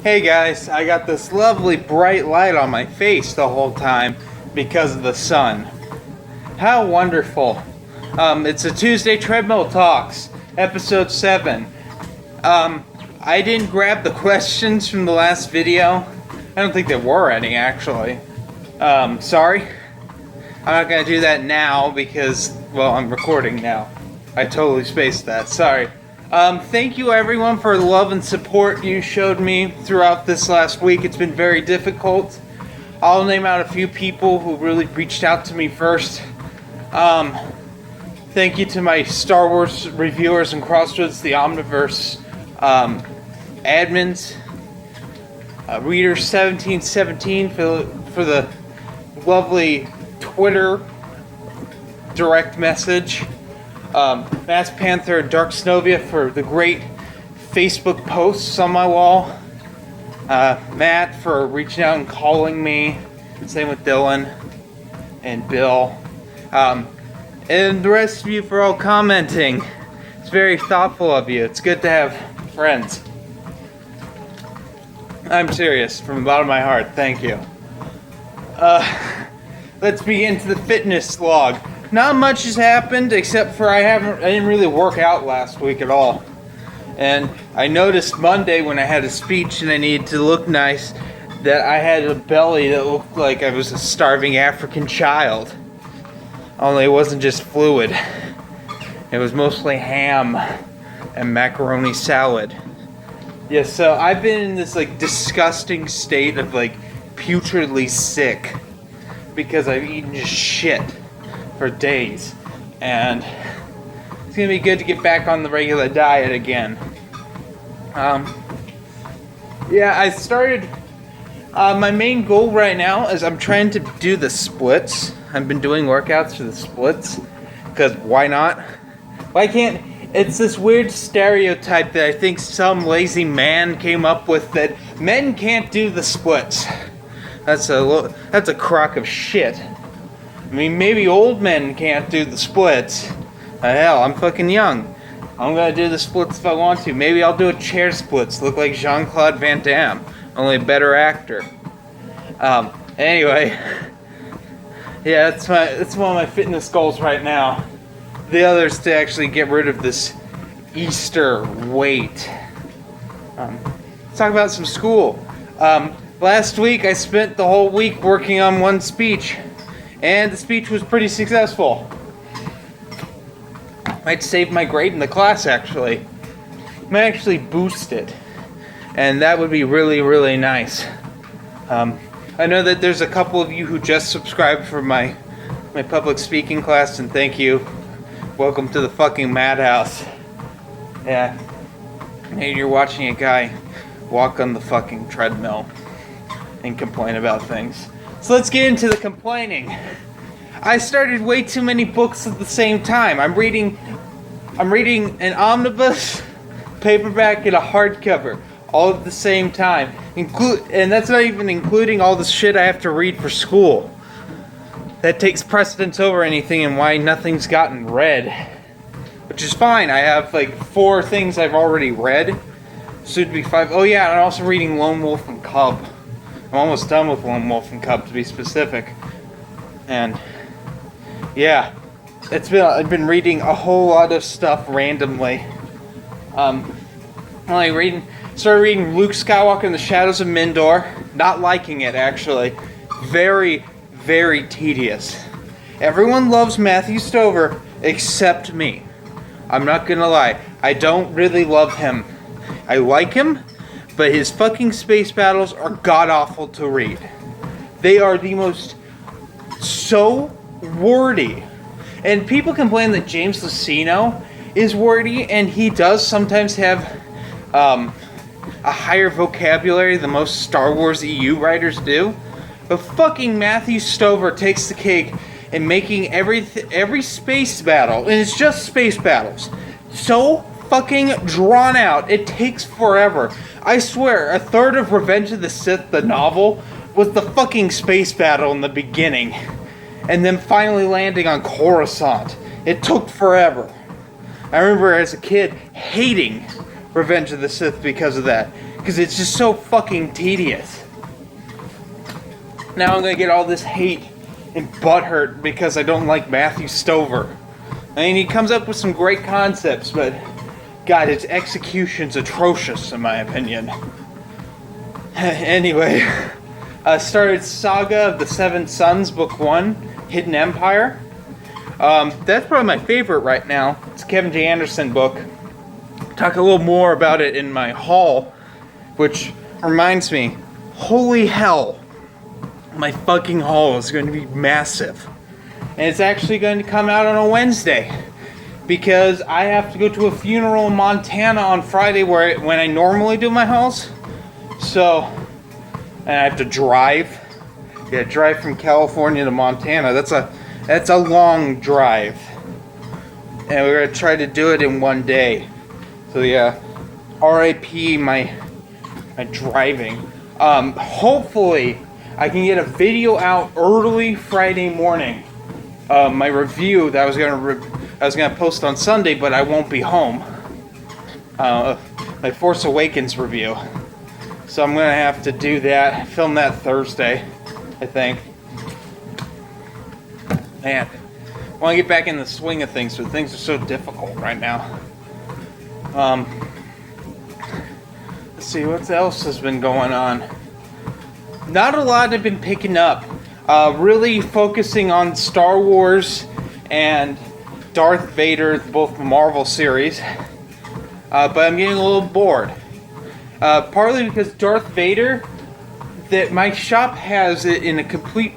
Hey guys, I got this lovely bright light on my face the whole time because of the sun. How wonderful. It's a Tuesday Treadmill Talks, episode 7. I didn't grab the questions from the last video. I don't think there were any, actually. Sorry. I'm not gonna do that now because, well, I'm recording now. I totally spaced that, sorry. Thank you everyone for the love and support you showed me throughout this last week. It's been very difficult. I'll name out a few people who really reached out to me first. Thank you to my Star Wars reviewers and Crossroads the Omniverse admins. Reader 1717 for the lovely Twitter direct message. Mass Panther and Dark Snovia for the great Facebook posts on my wall. Matt for reaching out and calling me. Same with Dylan and Bill. And the rest of you for all commenting. It's very thoughtful of you. It's good to have friends. I'm serious, from the bottom of my heart. Thank you. Let's begin to the fitness log. Not much has happened except for I didn't really work out last week at all. And I noticed Monday when I had a speech and I needed to look nice that I had a belly that looked like I was a starving African child. Only it wasn't just fluid. It was mostly ham and macaroni salad. Yeah, so I've been in this disgusting state of putridly sick because I've eaten just shit for days, and it's gonna be good to get back on the regular diet again. Yeah, I started. My main goal right now is I'm trying to do the splits. I've been doing workouts for the splits because why not? Why can't? It's this weird stereotype that I think some lazy man came up with that men can't do the splits. That's a crock of shit. I mean, maybe old men can't do the splits. Hell, I'm fucking young. I'm gonna do the splits if I want to. Maybe I'll do a chair splits. Look like Jean-Claude Van Damme, only a better actor. Anyway, yeah, that's one of my fitness goals right now. The other is to actually get rid of this Easter weight. Let's talk about some school. Last week I spent the whole week working on one speech. And the speech was pretty successful. Might save my grade in the class, actually. Might actually boost it. And that would be really, really nice. I know that there's a couple of you who just subscribed for my public speaking class, and thank you. Welcome to the fucking madhouse. Yeah. And you're watching a guy walk on the fucking treadmill and complain about things. So let's get into the complaining. I started way too many books at the same time. I'm reading an omnibus, paperback, and a hardcover all at the same time. And that's not even including all the shit I have to read for school. That takes precedence over anything and why nothing's gotten read. Which is fine. I have 4 things I've already read. Soon to be 5. Oh yeah, and I'm also reading Lone Wolf and Cub. I'm almost done with Lone Wolf and Cub, to be specific. And yeah, I've been reading a whole lot of stuff randomly. Started reading Luke Skywalker and the Shadows of Mindor. Not liking it, actually. Very, very tedious. Everyone loves Matthew Stover except me. I'm not gonna lie. I don't really love him. I like him, but his fucking space battles are god-awful to read. They are the most so wordy. And people complain that James Luceno is wordy, and he does sometimes have a higher vocabulary than most Star Wars EU writers do. But fucking Matthew Stover takes the cake in making every space battle, and it's just space battles, so fucking drawn out. It takes forever. I swear, a third of Revenge of the Sith, the novel, was the fucking space battle in the beginning. And then finally landing on Coruscant. It took forever. I remember as a kid hating Revenge of the Sith because of that. Because it's just so fucking tedious. Now I'm gonna get all this hate and butthurt because I don't like Matthew Stover. I mean, he comes up with some great concepts, but God, his execution's atrocious in my opinion. Anyway, I started Saga of the Seven Sons, Book 1, Hidden Empire. That's probably my favorite right now. It's a Kevin J. Anderson book. Talk a little more about it in my haul, which reminds me, holy hell, my fucking haul is going to be massive. And it's actually going to come out on a Wednesday, because I have to go to a funeral in Montana on Friday when I normally do my hauls. So, and I have to drive. Yeah, drive from California to Montana. That's a long drive. And we're gonna try to do it in one day. So yeah, RIP my driving. Hopefully I can get a video out early Friday morning. My review that I was gonna post on Sunday, but I won't be home. My Force Awakens review. So I'm gonna have to do that, film that Thursday, I think. Man, I want to get back in the swing of things, but things are so difficult right now. Let's see, what else has been going on? Not a lot I've been picking up. Really focusing on Star Wars and Darth Vader, both Marvel series. But I'm getting a little bored. Partly because Darth Vader, that my shop has it in a complete...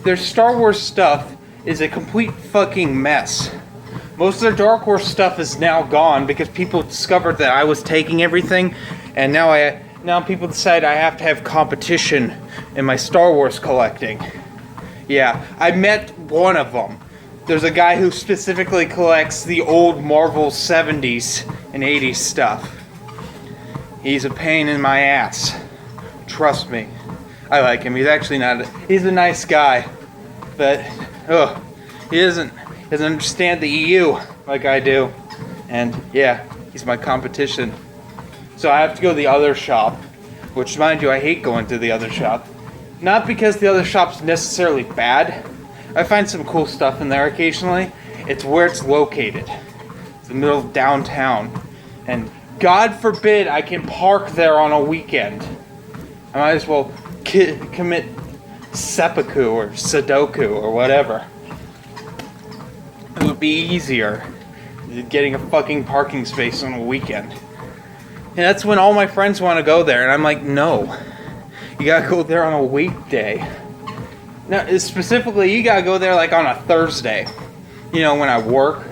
Their Star Wars stuff is a complete fucking mess. Most of their Dark Horse stuff is now gone because people discovered that I was taking everything, and now people decide I have to have competition in my Star Wars collecting. Yeah, I met one of them. There's a guy who specifically collects the old Marvel 70s and 80s stuff. He's a pain in my ass. Trust me. I like him. He's actually not... He's a nice guy. But, he doesn't understand the EU like I do. And, yeah, he's my competition. So I have to go to the other shop. Which, mind you, I hate going to the other shop. Not because the other shop's necessarily bad. I find some cool stuff in there occasionally. It's where it's located. It's in the middle of downtown. And God forbid I can park there on a weekend. I might as well commit seppuku or sudoku or whatever. It would be easier than getting a fucking parking space on a weekend. And that's when all my friends want to go there, and I'm like, no. You gotta go there on a weekday. Now, specifically, you gotta go there like on a Thursday. You know, when I work.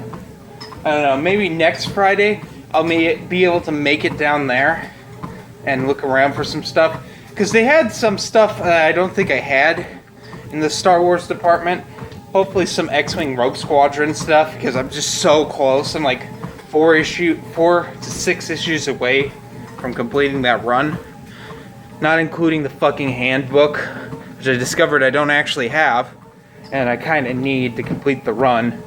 I don't know, maybe next Friday I'll be able to make it down there and look around for some stuff. Because they had some stuff I don't think I had in the Star Wars department. Hopefully some X-Wing Rogue Squadron stuff, because I'm just so close. I'm like 4 to 6 issues away from completing that run. Not including the fucking handbook, which I discovered I don't actually have. And I kind of need to complete the run.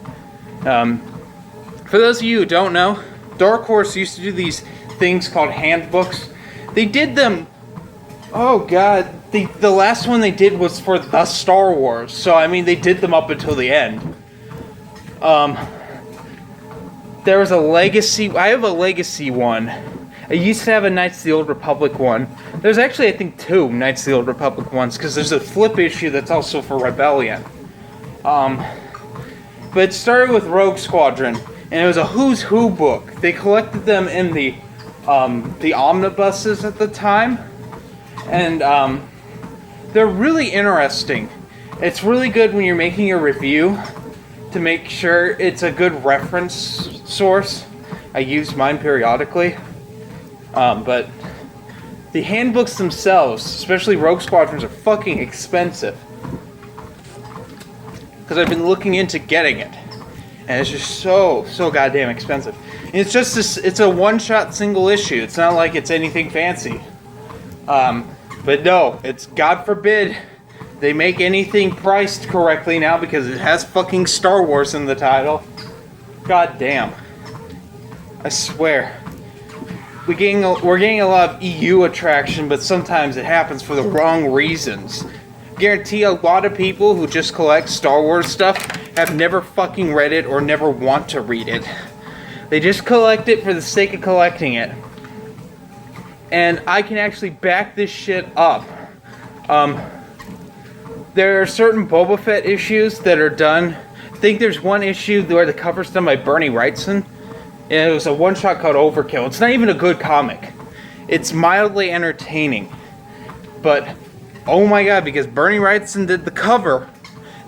For those of you who don't know, Dark Horse used to do these things called handbooks. They did them... Oh god, the last one they did was for the Star Wars, so I mean they did them up until the end. There was a legacy, I have a legacy one. I used to have a Knights of the Old Republic one. There's actually I think 2 Knights of the Old Republic ones, because there's a flip issue that's also for Rebellion. But it started with Rogue Squadron, and it was a Who's Who book. They collected them in the omnibuses at the time. And they're really interesting. It's really good when you're making a review to make sure it's a good reference source. I use mine periodically. But the handbooks themselves, especially Rogue Squadrons, are fucking expensive. Because I've been looking into getting it. And it's just so goddamn expensive. And it's just this, it's a one-shot single issue. It's not like it's anything fancy. But no, it's God forbid they make anything priced correctly now because it has fucking Star Wars in the title. God damn. I swear. we're getting a lot of EU attraction, but sometimes it happens for the wrong reasons. Guarantee a lot of people who just collect Star Wars stuff have never fucking read it or never want to read it. They just collect it for the sake of collecting it. And I can actually back this shit up. There are certain Boba Fett issues that are done. I think there's one issue where the cover's done by Bernie Wrightson. And it was a one-shot called Overkill. It's not even a good comic. It's mildly entertaining. But, oh my god, because Bernie Wrightson did the cover,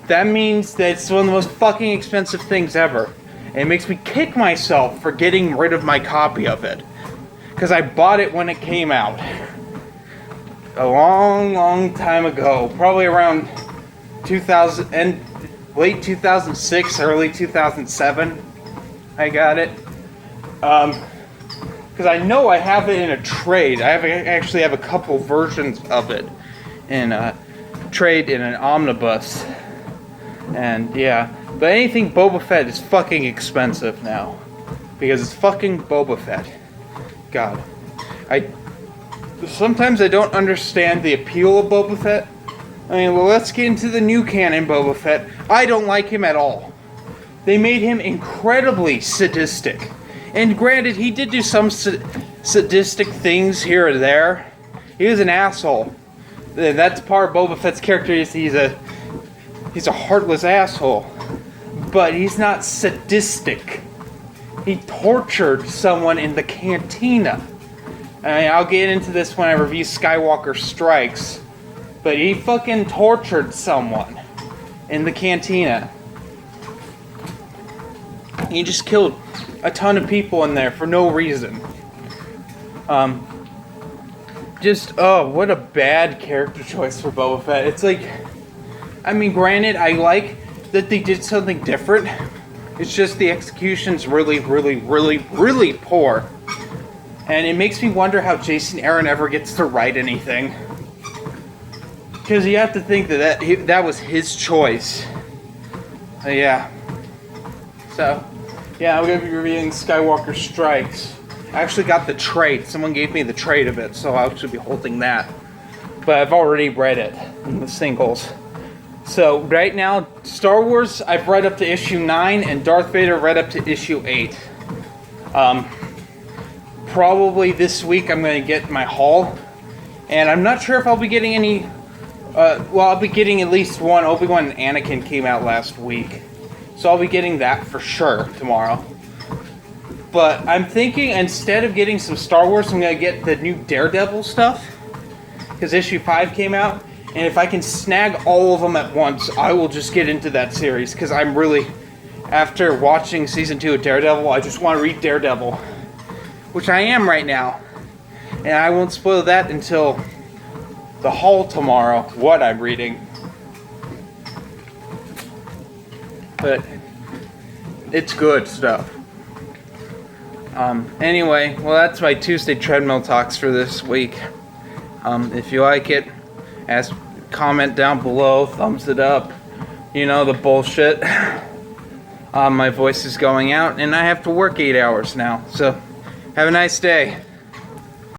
that means that it's one of the most fucking expensive things ever. And it makes me kick myself for getting rid of my copy of it. Because I bought it when it came out. A long, long time ago. Probably around 2000 and late 2006, early 2007. I got it. Because I know I have it in a trade. I actually have a couple versions of it in a trade in an omnibus. And yeah, but anything Boba Fett is fucking expensive now. Because it's fucking Boba Fett. God. Sometimes I don't understand the appeal of Boba Fett. I mean, well, let's get into the new canon Boba Fett. I don't like him at all. They made him incredibly sadistic. And granted, he did do some sadistic things here or there. He was an asshole. That's part of Boba Fett's character, is he's a heartless asshole. But he's not sadistic. He tortured someone in the cantina. I mean, I'll get into this when I review Skywalker Strikes. But he fucking tortured someone in the cantina. He just killed a ton of people in there for no reason. What a bad character choice for Boba Fett. It's like, I mean, granted, I like that they did something different. It's just the execution's really, really, really, really poor. And it makes me wonder how Jason Aaron ever gets to write anything. Because you have to think that was his choice. Yeah. So, yeah, I'm going to be reviewing Skywalker Strikes. I actually got the trade. Someone gave me the trade of it, so I'll actually be holding that. But I've already read it in the singles. So, right now, Star Wars, I've read up to issue 9, and Darth Vader read up to issue 8. Probably this week I'm going to get my haul. And I'm not sure if I'll be getting any... I'll be getting at least one. Obi-Wan and Anakin came out last week. So I'll be getting that for sure tomorrow. But I'm thinking instead of getting some Star Wars, I'm going to get the new Daredevil stuff. Because issue 5 came out. And if I can snag all of them at once, I will just get into that series. Because I'm really, after watching season 2 of Daredevil, I just want to read Daredevil. Which I am right now. And I won't spoil that until the haul tomorrow, what I'm reading. But it's good stuff. Anyway, well, that's my Tuesday Treadmill Talks for this week. If you like it, comment down below, thumbs it up. You know, the bullshit. My voice is going out, and I have to work 8 hours now. So, have a nice day.